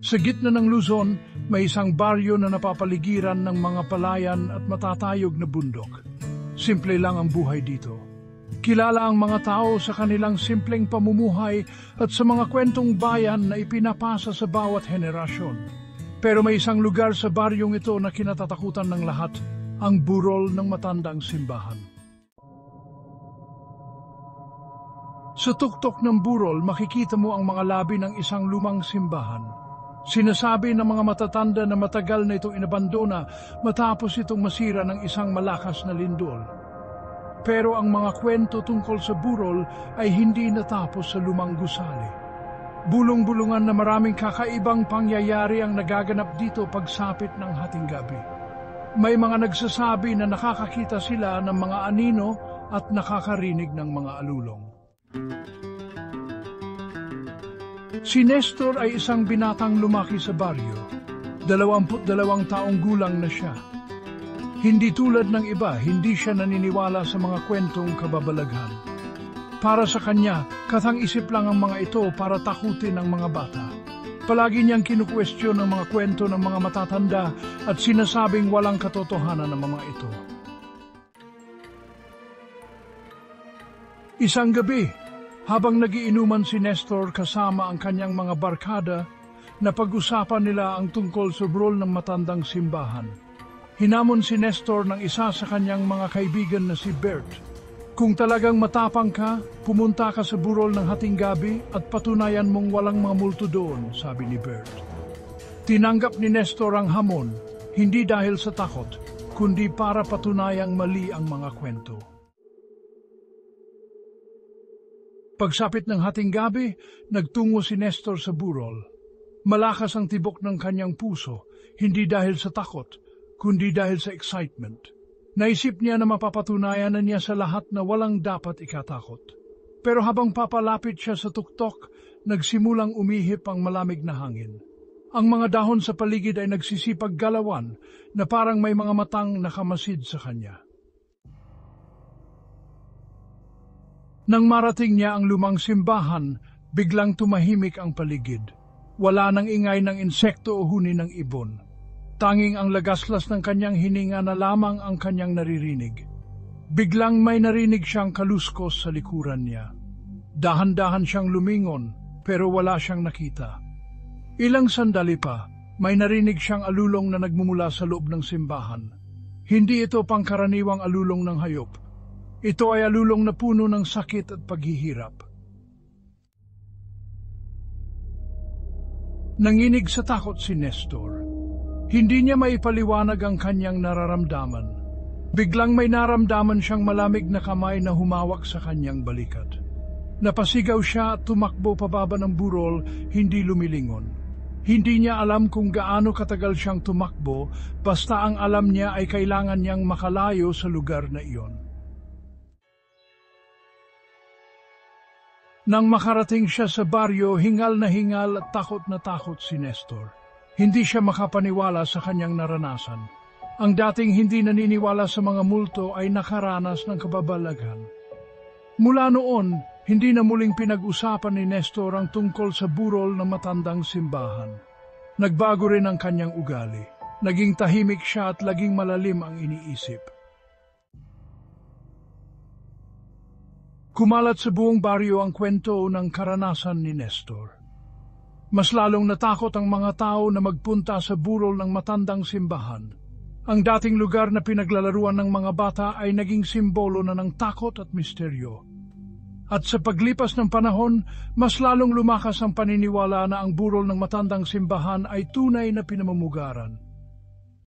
Sa gitna ng Luzon, may isang baryo na napapaligiran ng mga palayan at matatayog na bundok. Simple lang ang buhay dito. Kilala ang mga tao sa kanilang simpleng pamumuhay at sa mga kwentong bayan na ipinapasa sa bawat henerasyon. Pero may isang lugar sa baryong ito na kinatatakutan ng lahat, ang burol ng matandang simbahan. Sa tuktok ng burol, makikita mo ang mga labi ng isang lumang simbahan. Sinasabi ng mga matatanda na matagal na itong inabandona matapos itong masira ng isang malakas na lindol. Pero ang mga kwento tungkol sa burol ay hindi natapos sa lumang gusali. Bulong-bulungan na maraming kakaibang pangyayari ang nagaganap dito pagsapit ng hating gabi. May mga nagsasabi na nakakakita sila ng mga anino at nakakarinig ng mga alulong. Si Nestor ay isang binatang lumaki sa baryo. 22 taong gulang na siya. Hindi tulad ng iba, hindi siya naniniwala sa mga kwentong kababalaghan. Para sa kanya, katang-isip lang ang mga ito para takutin ang mga bata. Palagi niyang kinukwestiyon ang mga kwento ng mga matatanda at sinasabing walang katotohanan ng mga ito. Isang gabi, habang nagiinuman si Nestor kasama ang kanyang mga barkada, napag-usapan nila ang tungkol sa burol ng matandang simbahan. Hinamon si Nestor ng isa sa kanyang mga kaibigan na si Bert. Kung talagang matapang ka, pumunta ka sa burol ng hating gabi at patunayan mong walang mga multo doon, sabi ni Bert. Tinanggap ni Nestor ang hamon, hindi dahil sa takot, kundi para patunayang mali ang mga kwento. Pagsapit ng hating gabi, nagtungo si Nestor sa burol. Malakas ang tibok ng kanyang puso, hindi dahil sa takot, kundi dahil sa excitement. Naisip niya na mapapatunayan na niya sa lahat na walang dapat ikatakot. Pero habang papalapit siya sa tuktok, nagsimulang umihip ang malamig na hangin. Ang mga dahon sa paligid ay nagsisipag galawan na parang may mga matang nakamasid sa kanya. Nang marating niya ang lumang simbahan, biglang tumahimik ang paligid. Wala nang ingay ng insekto o huni ng ibon. Tanging ang lagaslas ng kanyang hininga na lamang ang kanyang naririnig. Biglang may narinig siyang kaluskos sa likuran niya. Dahan-dahan siyang lumingon, pero wala siyang nakita. Ilang sandali pa, may narinig siyang alulong na nagmumula sa loob ng simbahan. Hindi ito pangkaraniwang alulong ng hayop. Ito ay alulong na puno ng sakit at paghihirap. Nanginig sa takot si Nestor. Hindi niya maipaliwanag ang kanyang nararamdaman. Biglang may naramdaman siyang malamig na kamay na humawak sa kanyang balikat. Napasigaw siya at tumakbo pababa ng burol, hindi lumilingon. Hindi niya alam kung gaano katagal siyang tumakbo, basta ang alam niya ay kailangan niyang makalayo sa lugar na iyon. Nang makarating siya sa baryo, hingal at takot na takot si Nestor. Hindi siya makapaniwala sa kanyang naranasan. Ang dating hindi naniniwala sa mga multo ay nakaranas ng kababalaghan. Mula noon, hindi na muling pinag-usapan ni Nestor ang tungkol sa burol ng matandang simbahan. Nagbago rin ang kanyang ugali. Naging tahimik siya at laging malalim ang iniisip. Kumalat sa buong baryo ang kwento ng karanasan ni Nestor. Mas lalong natakot ang mga tao na magpunta sa burol ng matandang simbahan. Ang dating lugar na pinaglalaruan ng mga bata ay naging simbolo na ng takot at misteryo. At sa paglipas ng panahon, mas lalong lumakas ang paniniwala na ang burol ng matandang simbahan ay tunay na pinamumugaran.